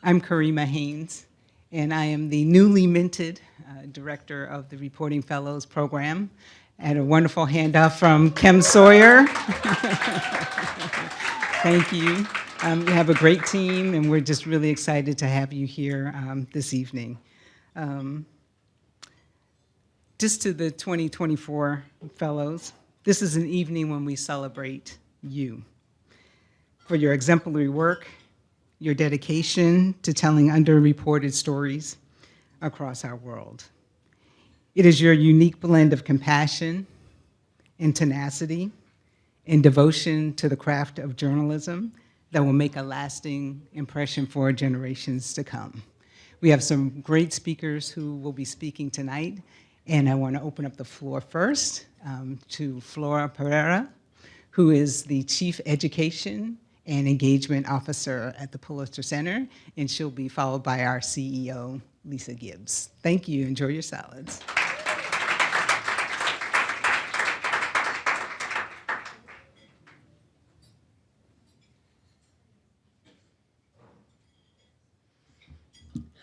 I'm Karima Haynes, and I am the newly minted director of the Reporting Fellows Program. I had a wonderful handout from Kim Sawyer. Thank you. You have a great team, and we're just really excited to have you here this evening. Just to the 2024 fellows, this is an evening when we celebrate you for your exemplary work, your dedication to telling underreported stories across our world. It is your unique blend of compassion and tenacity and devotion to the craft of journalism that will make a lasting impression for generations to come. We have some great speakers who will be speaking tonight, and I want to open up the floor first to Flora Pereira, who is the Chief Education and Engagement Officer at the Pulitzer Center, and she'll be followed by our CEO, Lisa Gibbs. Thank you. Enjoy your salads.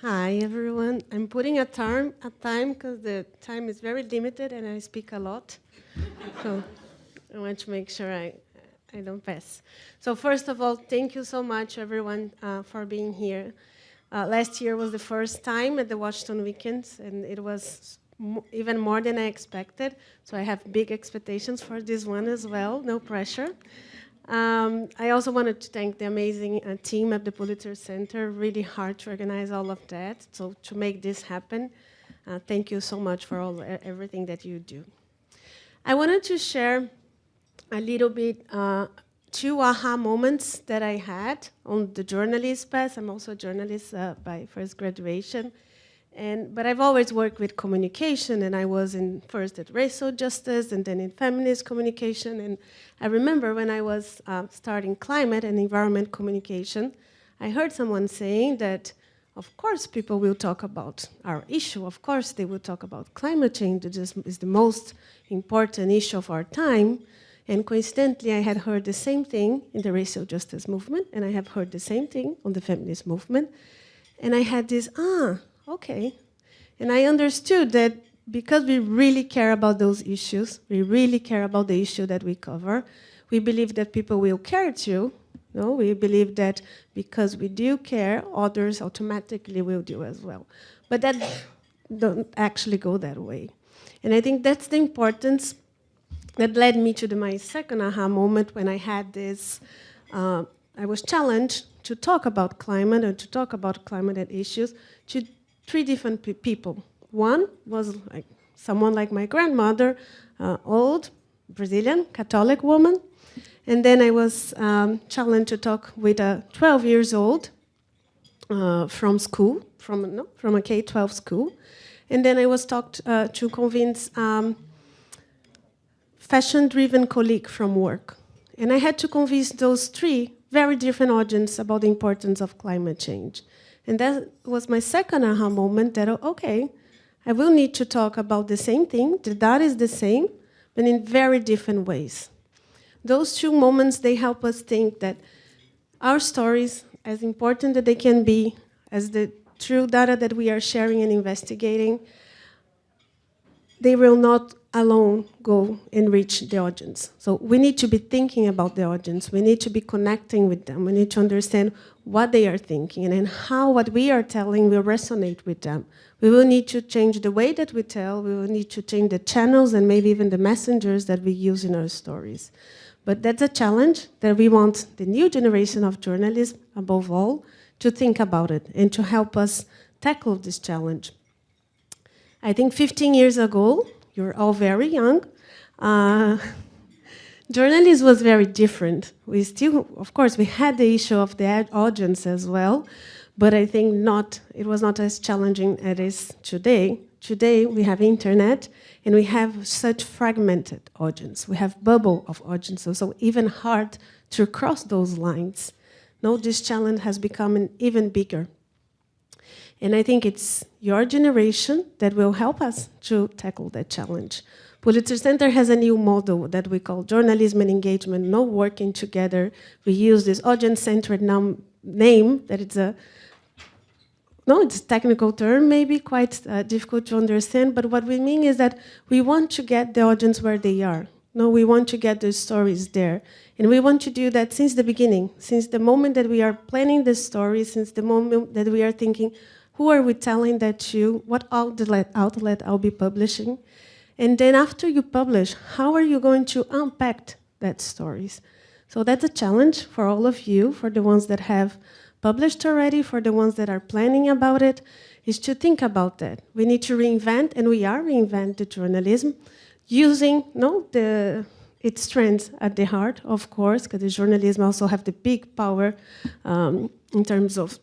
Hi, everyone. I'm putting a time because the time is very limited and I speak a lot. So I want to make sure I don't pass. So first of all, thank you so much, everyone, for being here. Last year was the first time at the Washington Weekends, and it was even more than I expected. So I have big expectations for this one as well, no pressure. I also wanted to thank the amazing team at the Pulitzer Center, really hard to organize all of that, so to make this happen. Thank you so much for everything that you do. I wanted to share a little bit, 2 aha moments that I had on the journalist path. I'm also a journalist by first graduation. But I've always worked with communication, and I was first at racial justice and then in feminist communication. And I remember when I was starting climate and environment communication, I heard someone saying that, of course, people will talk about our issue. Of course, they will talk about climate change. It is the most important issue of our time. And coincidentally, I had heard the same thing in the racial justice movement, and I have heard the same thing on the feminist movement. And I had this, okay. And I understood that because we really care about those issues, we really care about the issue that we cover, we believe that people will care too. No? We believe that because we do care, others automatically will do as well. But that don't actually go that way. And I think that's the importance that led me to my second aha moment when I had this, I was challenged to talk about climate and to talk about climate issues to 3 different people. One was someone like my grandmother, old, Brazilian, Catholic woman. And then I was challenged to talk with a 12 years old from school, from a K-12 school. And then I was talked to convince fashion-driven colleague from work. And I had to convince those 3 very different audiences about the importance of climate change. And that was my second aha moment that, okay, I will need to talk about the same thing, the data is the same, but in very different ways. Those 2 moments, they help us think that our stories, as important that they can be, as the true data that we are sharing and investigating, they will not alone go and reach the audience. So we need to be thinking about the audience. We need to be connecting with them. We need to understand what they are thinking and how what we are telling will resonate with them. We will need to change the way that we tell. We will need to change the channels and maybe even the messengers that we use in our stories. But that's a challenge that we want the new generation of journalists, above all, to think about it and to help us tackle this challenge. I think 15 years ago, you're all very young, journalism was very different. We still, of course, we had the issue of the audience as well, but I think it was not as challenging as it is today. Today, we have internet, and we have such fragmented audience. We have bubble of audiences, so even hard to cross those lines. Now, this challenge has become even bigger. And I think it's your generation that will help us to tackle that challenge. Pulitzer Center has a new model that we call journalism and engagement, no working together. We use this audience-centered name that it's a no, it's a technical term, maybe quite difficult to understand, but what we mean is that we want to get the audience where they are. No, we want to get the stories there. And we want to do that since the beginning, since the moment that we are planning the story, since the moment that we are thinking, who are we telling that to, what outlet I'll be publishing, and then after you publish, how are you going to unpack that stories? So that's a challenge for all of you, for the ones that have published already, for the ones that are planning about it, is to think about that. We need to reinvent, and we are reinventing journalism, using its strengths at the heart, of course, because the journalism also have the big power in terms of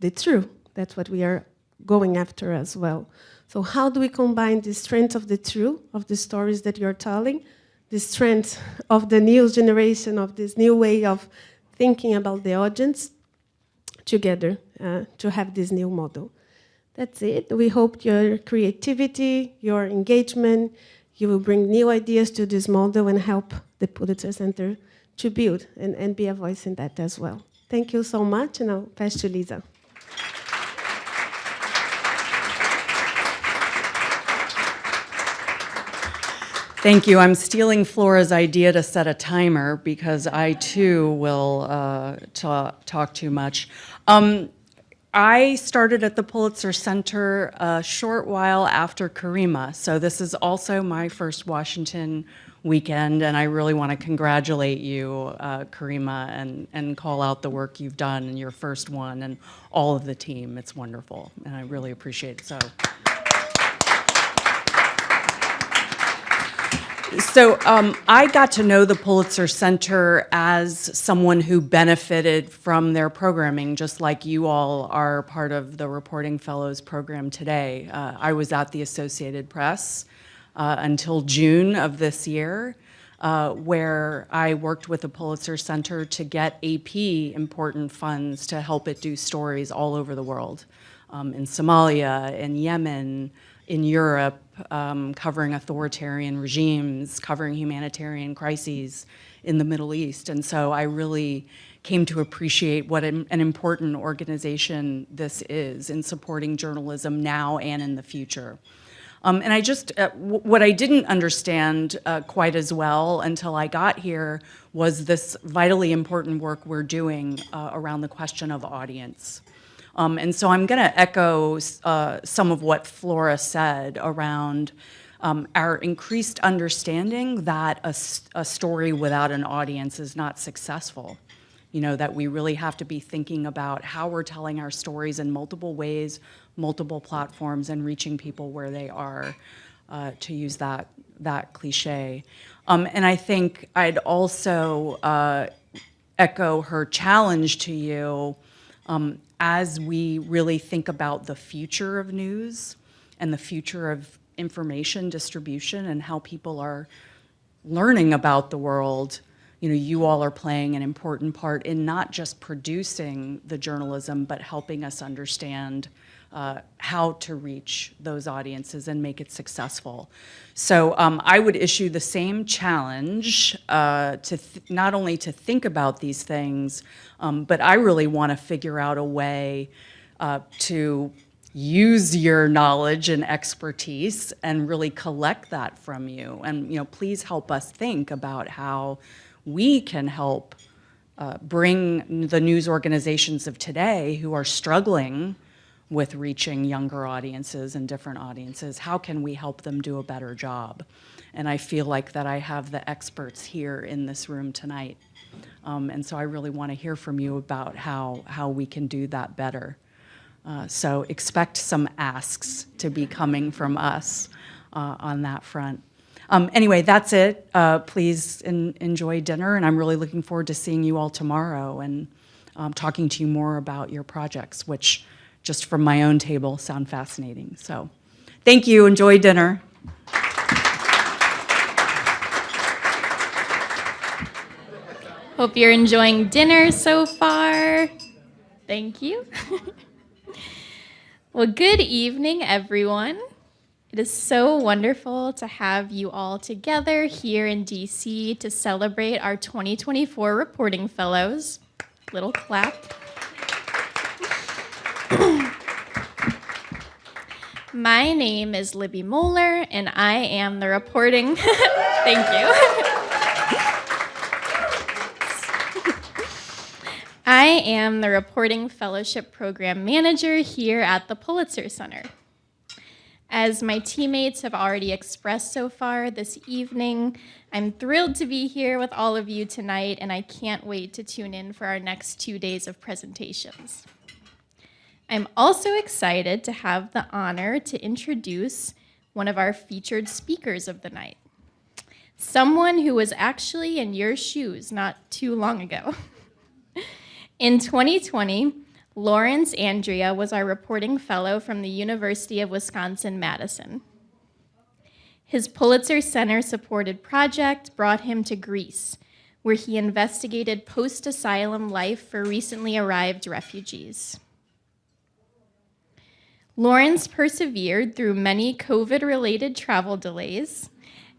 the truth. That's what we are going after as well. So how do we combine the strength of the truth, of the stories that you're telling, the strength of the new generation, of this new way of thinking about the audience, together to have this new model. That's it. We hope your creativity, your engagement, you will bring new ideas to this model and help the Pulitzer Center to build and be a voice in that as well. Thank you so much, and I'll pass to Lisa. Thank you. I'm stealing Flora's idea to set a timer because I too will talk too much. I started at the Pulitzer Center a short while after Karima, so this is also my first Washington weekend, and I really want to congratulate you, Karima, and call out the work you've done in your first one and all of the team. It's wonderful, and I really appreciate it. So I got to know the Pulitzer Center as someone who benefited from their programming, just like you all are part of the Reporting Fellows program today. I was at the Associated Press until June of this year, where I worked with the Pulitzer Center to get AP important funds to help it do stories all over the world, in Somalia, in Yemen, in Europe, covering authoritarian regimes, covering humanitarian crises in the Middle East. And so I really came to appreciate what an important organization this is in supporting journalism now and in the future. And I just, what I didn't understand quite as well until I got here was this vitally important work we're doing around the question of audience. And so I'm going to echo some of what Flora said around our increased understanding that a story without an audience is not successful. You know, that we really have to be thinking about how we're telling our stories in multiple ways, multiple platforms, and reaching people where they are, to use that cliche. And I think I'd also echo her challenge to you as we really think about the future of news and the future of information distribution and how people are learning about the world. You know, you all are playing an important part in not just producing the journalism, but helping us understand how to reach those audiences and make it successful. So I would issue the same challenge not only to think about these things, but I really want to figure out a way to use your knowledge and expertise and really collect that from you. And please help us think about how we can help bring the news organizations of today who are struggling with reaching younger audiences and different audiences. How can we help them do a better job? And I feel like that I have the experts here in this room tonight. And so I really want to hear from you about how we can do that better. So expect some asks to be coming from us on that front. Anyway, that's it. Please enjoy dinner, and I'm really looking forward to seeing you all tomorrow and talking to you more about your projects, which just from my own table sound fascinating. So thank you, enjoy dinner. Hope you're enjoying dinner so far. Thank you. Well, good evening, everyone. It is so wonderful to have you all together here in DC to celebrate our 2024 Reporting Fellows. Little clap. My name is Libby Moeller, and I am the reporting. Thank you. I am the Reporting Fellowship Program Manager here at the Pulitzer Center. As my teammates have already expressed so far this evening, I'm thrilled to be here with all of you tonight, and I can't wait to tune in for our next 2 days of presentations. I'm also excited to have the honor to introduce one of our featured speakers of the night, someone who was actually in your shoes not too long ago. In 2020, Lawrence Andrea was our reporting fellow from the University of Wisconsin-Madison. His Pulitzer Center-supported project brought him to Greece, where he investigated post-asylum life for recently arrived refugees. Lawrence persevered through many COVID-related travel delays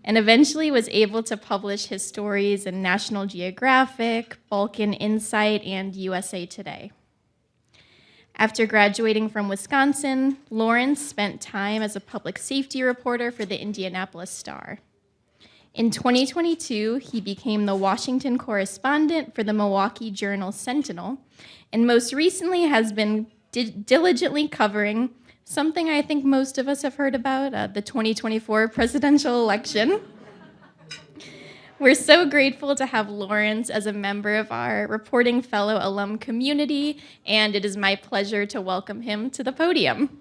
and eventually was able to publish his stories in National Geographic, Balkan Insight, and USA Today. After graduating from Wisconsin, Lawrence spent time as a public safety reporter for the Indianapolis Star. In 2022, he became the Washington correspondent for the Milwaukee journal Sentinel, and most recently has been diligently covering something I think most of us have heard about, the 2024 presidential election. We're so grateful to have Lawrence as a member of our Reporting Fellow alum community, and it is my pleasure to welcome him to the podium.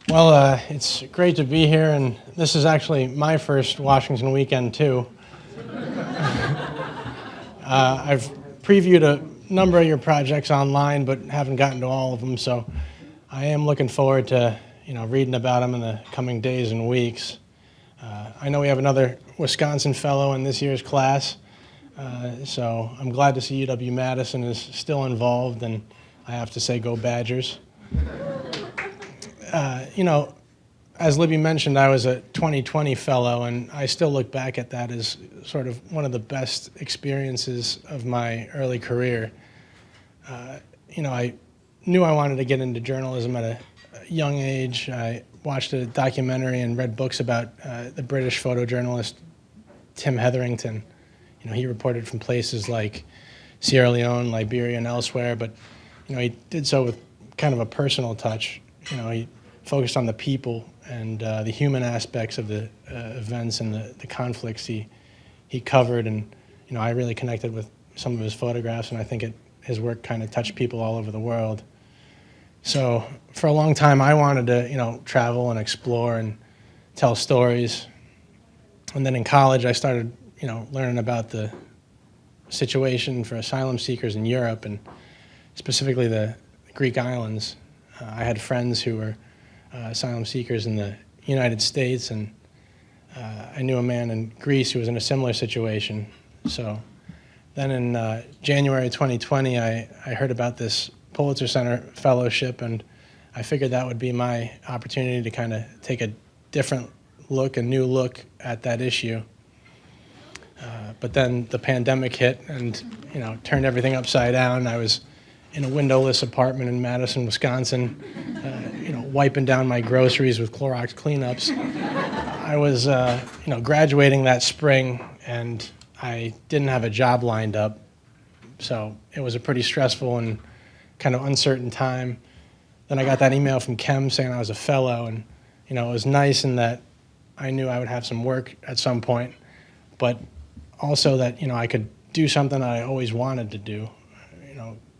Well, it's great to be here, and this is actually my first Washington weekend, too. I've previewed a number of your projects online, but haven't gotten to all of them, so I am looking forward to reading about them in the coming days and weeks. I know we have another Wisconsin fellow in this year's class, so I'm glad to see UW-Madison is still involved, and I have to say, go Badgers. As Libby mentioned, I was a 2020 fellow, and I still look back at that as sort of one of the best experiences of my early career. I knew I wanted to get into journalism at a young age. I watched a documentary and read books about the British photojournalist Tim Hetherington. He reported from places like Sierra Leone, Liberia, and elsewhere, but he did so with kind of a personal touch. He focused on the people and the human aspects of the events and the conflicts he covered, and I really connected with some of his photographs, and I think his work kind of touched people all over the world. So for a long time, I wanted to travel and explore and tell stories, and then in college, I started learning about the situation for asylum seekers in Europe, and specifically the Greek islands. I had friends who were asylum seekers in the United States, and I knew a man in Greece who was in a similar situation. So then in January 2020, I heard about this Pulitzer Center fellowship, and I figured that would be my opportunity to kind of take a different look, a new look at that issue. But then the pandemic hit and turned everything upside down. I was in a windowless apartment in Madison, Wisconsin, wiping down my groceries with Clorox cleanups. I was, graduating that spring, and I didn't have a job lined up, so it was a pretty stressful and kind of uncertain time. Then I got that email from Chem saying I was a fellow, and it was nice in that I knew I would have some work at some point, but also that I could do something that I always wanted to do,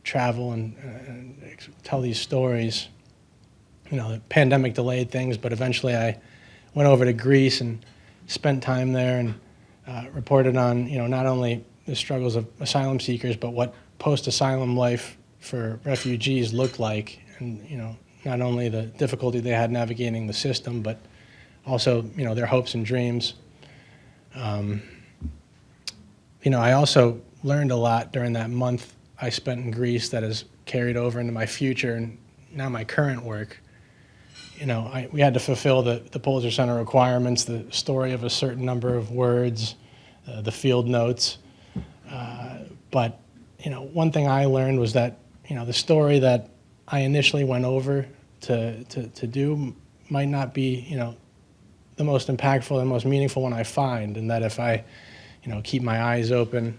travel and tell these stories. The pandemic delayed things, but eventually I went over to Greece and spent time there and reported on, not only the struggles of asylum seekers, but what post-asylum life for refugees looked like, and not only the difficulty they had navigating the system, but also their hopes and dreams. I also learned a lot during that month I spent in Greece that has carried over into my future and now my current work. We had to fulfill the Pulitzer Center requirements, the story of a certain number of words, the field notes. But one thing I learned was that the story that I initially went over to do might not be the most impactful and most meaningful one I find, and that if I keep my eyes open,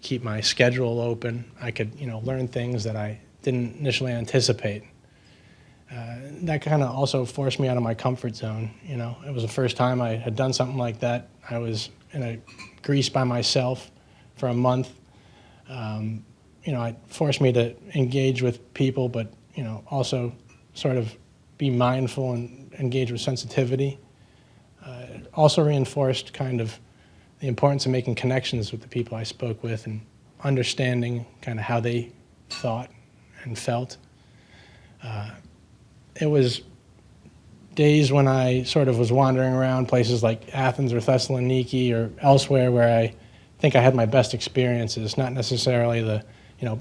keep my schedule open, I could learn things that I didn't initially anticipate. That kind of also forced me out of my comfort zone. It was the first time I had done something like that. I was in Greece by myself for a month. It forced me to engage with people, but also sort of be mindful and engage with sensitivity. It also reinforced kind of the importance of making connections with the people I spoke with and understanding kind of how they thought and felt. It was days when I sort of was wandering around places like Athens or Thessaloniki or elsewhere where I think I had my best experiences, not necessarily the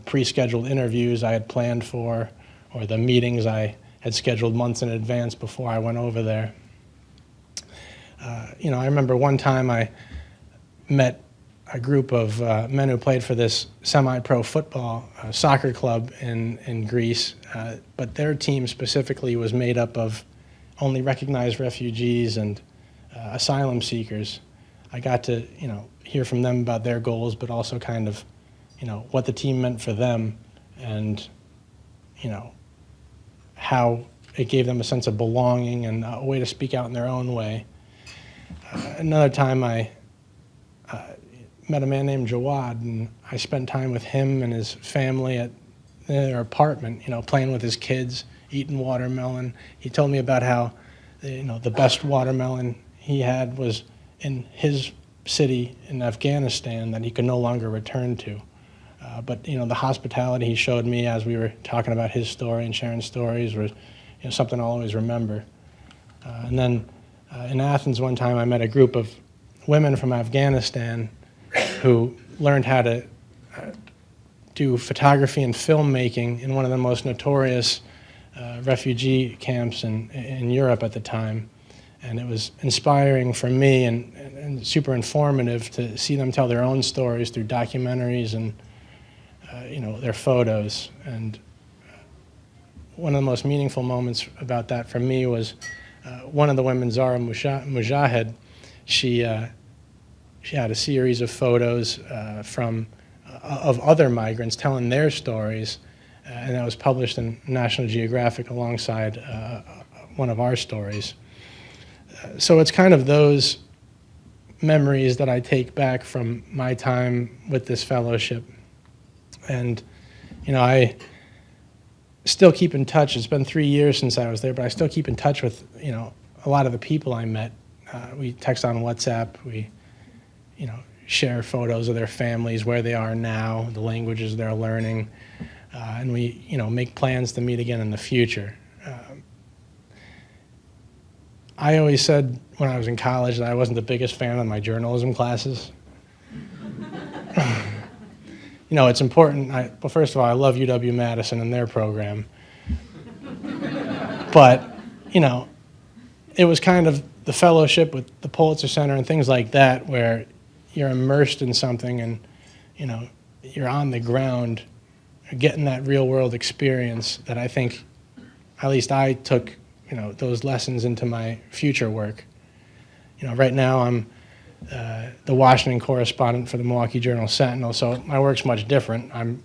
pre-scheduled interviews I had planned for or the meetings I had scheduled months in advance before I went over there. I remember one time I met a group of men who played for this semi-pro football soccer club in Greece, but their team specifically was made up of only recognized refugees and asylum seekers. I got to hear from them about their goals, but also kind of what the team meant for them, and how it gave them a sense of belonging and a way to speak out in their own way. Another time I met a man named Jawad, and I spent time with him and his family at their apartment, playing with his kids, eating watermelon. He told me about how the best watermelon he had was in his city in Afghanistan that he could no longer return to. But the hospitality he showed me as we were talking about his story and sharing stories was something I'll always remember. And then in Athens one time I met a group of women from Afghanistan who learned how to do photography and filmmaking in one of the most notorious refugee camps in Europe at the time. And it was inspiring for me and super informative to see them tell their own stories through documentaries and their photos. And one of the most meaningful moments about that for me was one of the women, Zara Mujahid. She had a series of photos of other migrants telling their stories, and that was published in National Geographic alongside one of our stories. So it's kind of those memories that I take back from my time with this fellowship. And, I still keep in touch. It's been 3 years since I was there, but I still keep in touch with, a lot of the people I met. We text on WhatsApp. We, share photos of their families, where they are now, the languages they're learning, and we, make plans to meet again in the future. I always said when I was in college that I wasn't the biggest fan of my journalism classes. It's important. Well, first of all, I love UW-Madison and their program. But, it was kind of the fellowship with the Pulitzer Center and things like that where you're immersed in something and, you're on the ground getting that real-world experience that I think, at least I took, those lessons into my future work. Right now I'm the Washington correspondent for the Milwaukee Sentinel, so my work's much different. I'm,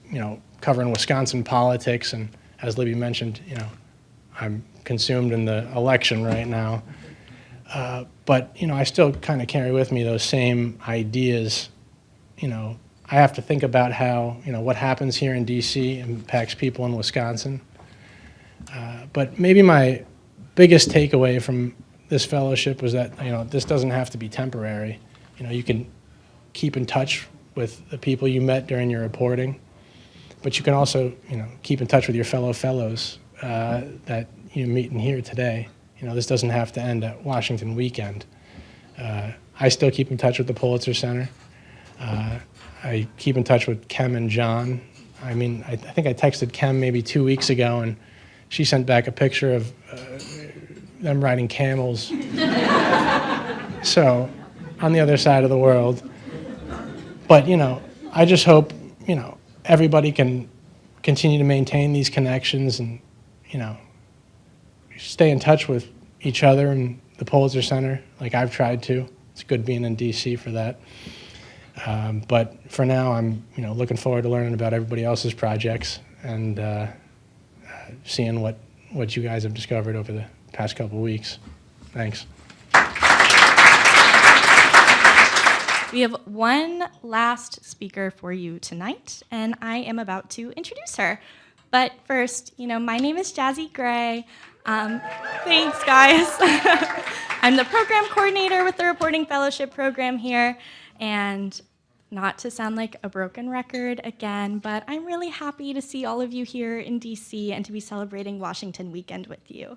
covering Wisconsin politics, and as Libby mentioned, I'm consumed in the election right now. But, I still kind of carry with me those same ideas. I have to think about how, what happens here in D.C. impacts people in Wisconsin. But maybe my biggest takeaway from this fellowship was that, this doesn't have to be temporary. You can keep in touch with the people you met during your reporting, but you can also, keep in touch with your fellow fellows that you meet in here today. This doesn't have to end at Washington weekend. I still keep in touch with the Pulitzer Center. I keep in touch with Kem and John. I mean, I think I texted Kem maybe 2 weeks ago, and she sent back a picture of them riding camels. So, on the other side of the world. But, I just hope, everybody can continue to maintain these connections and, stay in touch with each other and the Pulitzer Center, like I've tried to. It's good being in DC for that. But for now, I'm, looking forward to learning about everybody else's projects and seeing what you guys have discovered over the past couple of weeks. Thanks. We have one last speaker for you tonight, and I am about to introduce her. But first, my name is Jazzy Gray. Thanks, guys. I'm the program coordinator with the Reporting Fellowship program here, and not to sound like a broken record again, but I'm really happy to see all of you here in DC and to be celebrating Washington Weekend with you.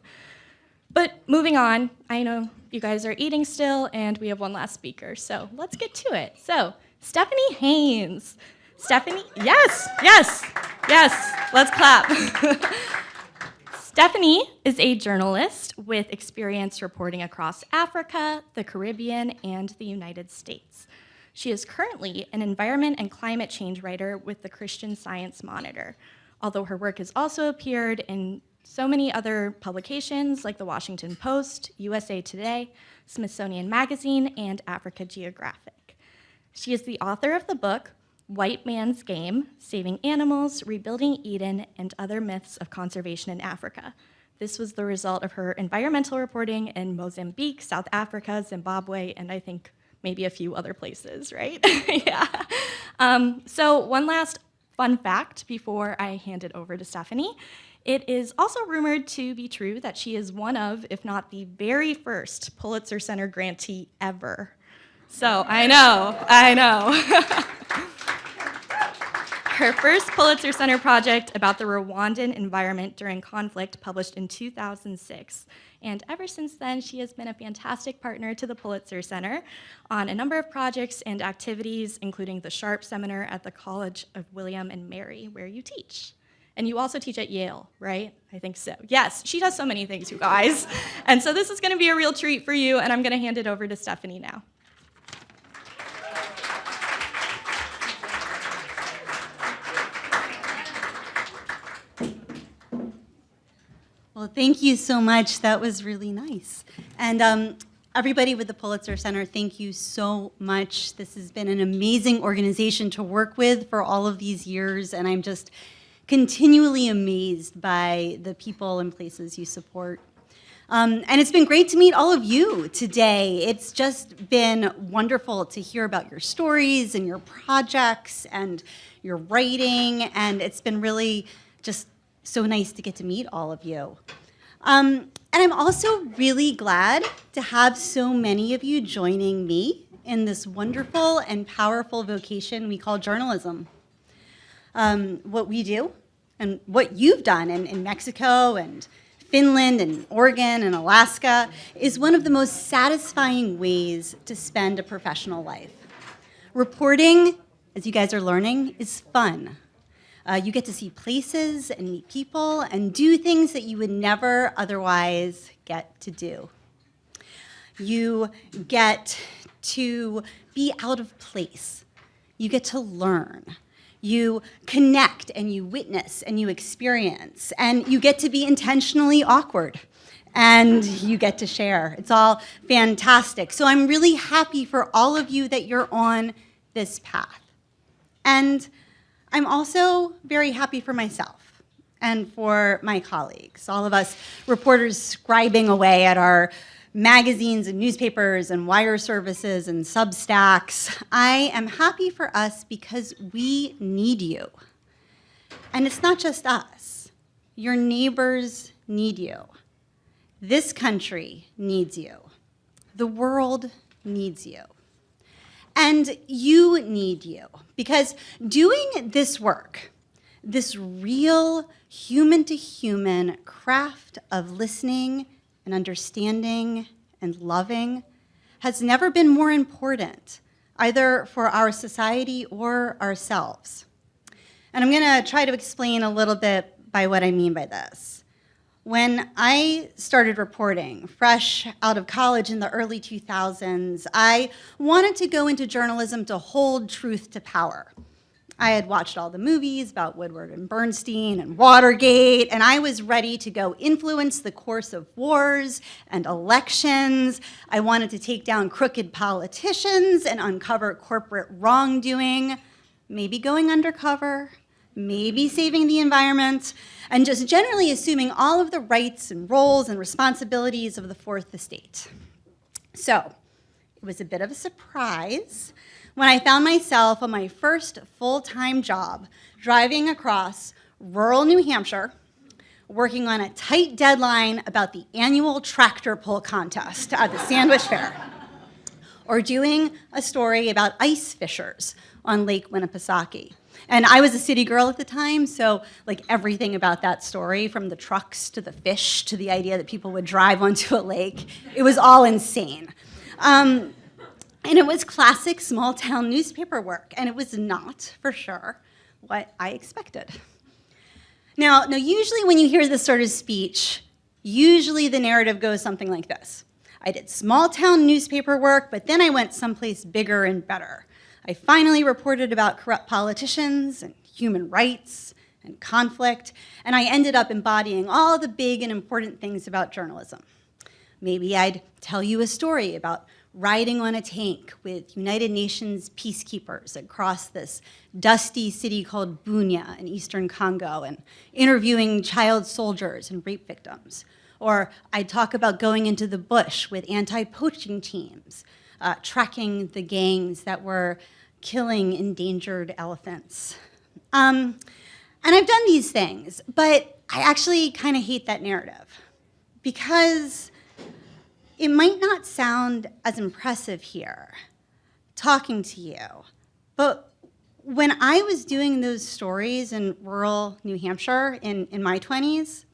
But moving on, I know you guys are eating still, and we have one last speaker, so let's get to it. So, Stephanie Haynes. Stephanie, yes, let's clap. Stephanie is a journalist with experience reporting across Africa, the Caribbean, and the United States. She is currently an environment and climate change writer with the Christian Science Monitor, although her work has also appeared in so many other publications like the Washington Post, USA Today, Smithsonian Magazine, and Africa Geographic. She is the author of the book, White Man's Game, Saving Animals, Rebuilding Eden, and Other Myths of Conservation in Africa. This was the result of her environmental reporting in Mozambique, South Africa, Zimbabwe, and I think maybe a few other places, right? Yeah. So one last fun fact before I hand it over to Stephanie. It is also rumored to be true that she is one of, if not the very first, Pulitzer Center grantee ever. So I know. Her first Pulitzer Center project about the Rwandan environment during conflict published in 2006. And ever since then, she has been a fantastic partner to the Pulitzer Center on a number of projects and activities, including the Sharp Seminar at the College of William and Mary, where you teach. And you also teach at Yale, right? I think so. Yes, she does so many things, you guys. And so this is going to be a real treat for you, and I'm going to hand it over to Stephanie now. Well, thank you so much. That was really nice. And everybody with the Pulitzer Center, thank you so much. This has been an amazing organization to work with for all of these years, and I'm just continually amazed by the people and places you support. And it's been great to meet all of you today. It's just been wonderful to hear about your stories and your projects and your writing, and it's been really just so nice to get to meet all of you. And I'm also really glad to have so many of you joining me in this wonderful and powerful vocation we call journalism. What we do and what you've done in Mexico and Finland and Oregon and Alaska is one of the most satisfying ways to spend a professional life. Reporting, as you guys are learning, is fun. You get to see places and meet people and do things that you would never otherwise get to do. You get to be out of place. You get to learn. You connect and you witness and you experience. And you get to be intentionally awkward. And you get to share. It's all fantastic. So I'm really happy for all of you that you're on this path. And I'm also very happy for myself and for my colleagues, all of us reporters scribing away at our magazines and newspapers and wire services and Substacks. I am happy for us because we need you. And it's not just us. Your neighbors need you. This country needs you. The world needs you. And you need you, because doing this work, this real human-to-human craft of listening and understanding and loving has never been more important, either for our society or ourselves. And I'm going to try to explain a little bit by what I mean by this. When I started reporting, fresh out of college in the early 2000s, I wanted to go into journalism to hold truth to power. I had watched all the movies about Woodward and Bernstein and Watergate, and I was ready to go influence the course of wars and elections. I wanted to take down crooked politicians and uncover corporate wrongdoing, maybe going undercover, maybe saving the environment, and just generally assuming all of the rights and roles and responsibilities of the fourth estate. So it was a bit of a surprise when I found myself on my first full-time job driving across rural New Hampshire, working on a tight deadline about the annual tractor pull contest at the Sandwich Fair, or doing a story about ice fishers on Lake Winnipesaukee. And I was a city girl at the time, so like everything about that story, from the trucks to the fish to the idea that people would drive onto a lake, it was all insane. And it was classic small-town newspaper work, and it was not, for sure, what I expected. Now, usually when you hear this sort of speech, usually the narrative goes something like this. I did small-town newspaper work, but then I went someplace bigger and better. I finally reported about corrupt politicians and human rights and conflict, and I ended up embodying all the big and important things about journalism. Maybe I'd tell you a story about riding on a tank with United Nations peacekeepers across this dusty city called Bunia in eastern Congo and interviewing child soldiers and rape victims. Or I'd talk about going into the bush with anti-poaching teams, tracking the gangs that were killing endangered elephants. And I've done these things, but I actually kind of hate that narrative because it might not sound as impressive here, talking to you, but when I was doing those stories in rural New Hampshire in my 20s,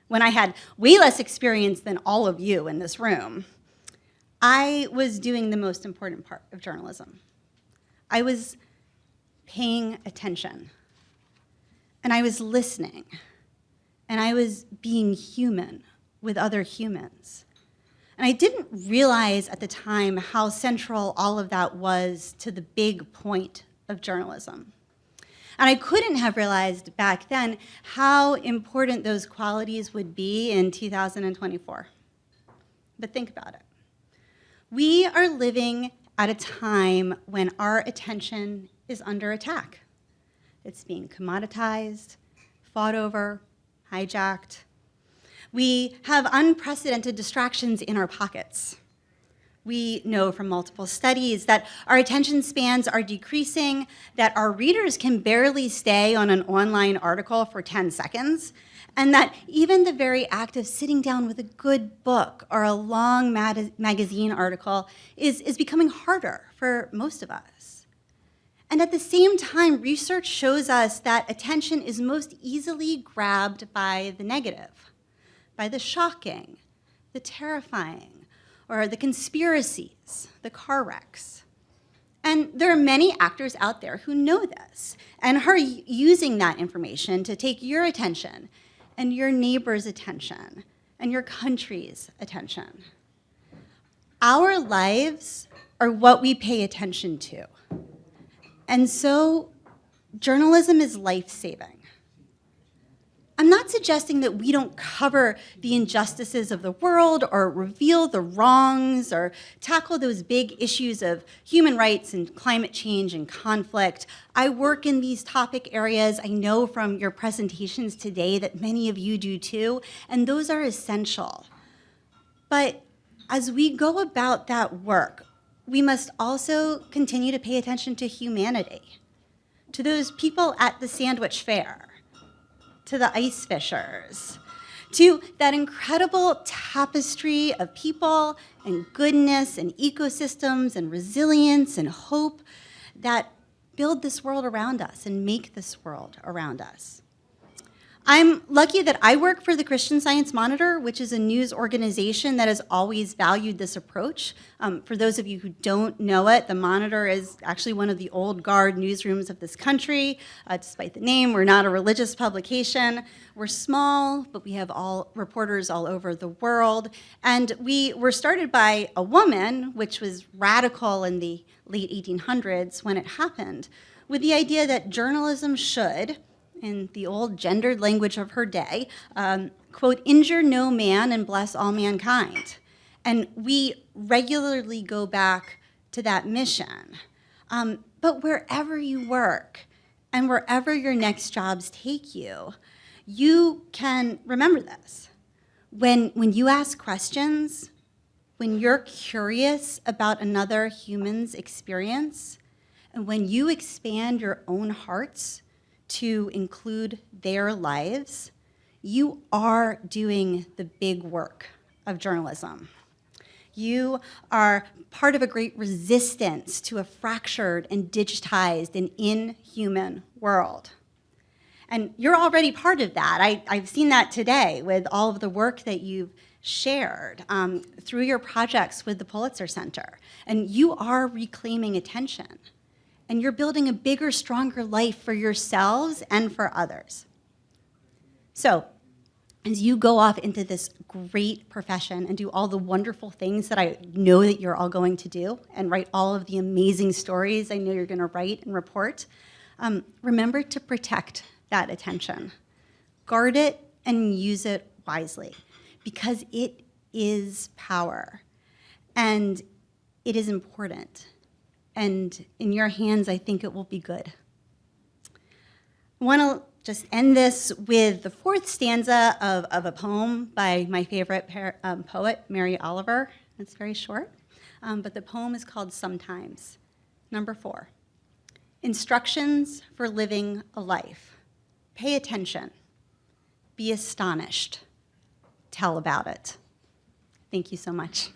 when I had way less experience than all of you in this room, I was doing the most important part of journalism. I was paying attention, and I was listening, and I was being human with other humans. And I didn't realize at the time how central all of that was to the big point of journalism. And I couldn't have realized back then how important those qualities would be in 2024. But think about it. We are living at a time when our attention is under attack. It's being commoditized, fought over, hijacked. We have unprecedented distractions in our pockets. We know from multiple studies that our attention spans are decreasing, that our readers can barely stay on an online article for 10 seconds, and that even the very act of sitting down with a good book or a long magazine article is becoming harder for most of us. And at the same time, research shows us that attention is most easily grabbed by the negative, by the shocking, the terrifying, or the conspiracies, the car wrecks. And there are many actors out there who know this and are using that information to take your attention and your neighbor's attention and your country's attention. Our lives are what we pay attention to. And so journalism is life-saving. I'm not suggesting that we don't cover the injustices of the world or reveal the wrongs or tackle those big issues of human rights and climate change and conflict. I work in these topic areas. I know from your presentations today that many of you do too, and those are essential. But as we go about that work, we must also continue to pay attention to humanity, to those people at the Sandwich Fair, to the ice fishers, to that incredible tapestry of people and goodness and ecosystems and resilience and hope that build this world around us and make this world around us. I'm lucky that I work for the Christian Science Monitor, which is a news organization that has always valued this approach. For those of you who don't know it, the Monitor is actually one of the old guard newsrooms of this country. Despite the name, we're not a religious publication. We're small, but we have reporters all over the world. And we were started by a woman, which was radical in the late 1800s when it happened, with the idea that journalism should, in the old gendered language of her day, quote, injure no man and bless all mankind. And we regularly go back to that mission. But wherever you work and wherever your next jobs take you, you can remember this. When you ask questions, when you're curious about another human's experience, and when you expand your own hearts to include their lives, you are doing the big work of journalism. You are part of a great resistance to a fractured and digitized and inhuman world. And you're already part of that. I've seen that today with all of the work that you've shared through your projects with the Pulitzer Center. And you are reclaiming attention. And you're building a bigger, stronger life for yourselves and for others. So, as you go off into this great profession and do all the wonderful things that I know that you're all going to do, and write all of the amazing stories I know you're going to write and report, remember to protect that attention. Guard it and use it wisely, because it is power, and it is important. And in your hands, I think it will be good. I want to just end this with the fourth stanza of a poem by my favorite poet, Mary Oliver. It's very short, but the poem is called Sometimes. Number 4, instructions for living a life. Pay attention. Be astonished. Tell about it. Thank you so much.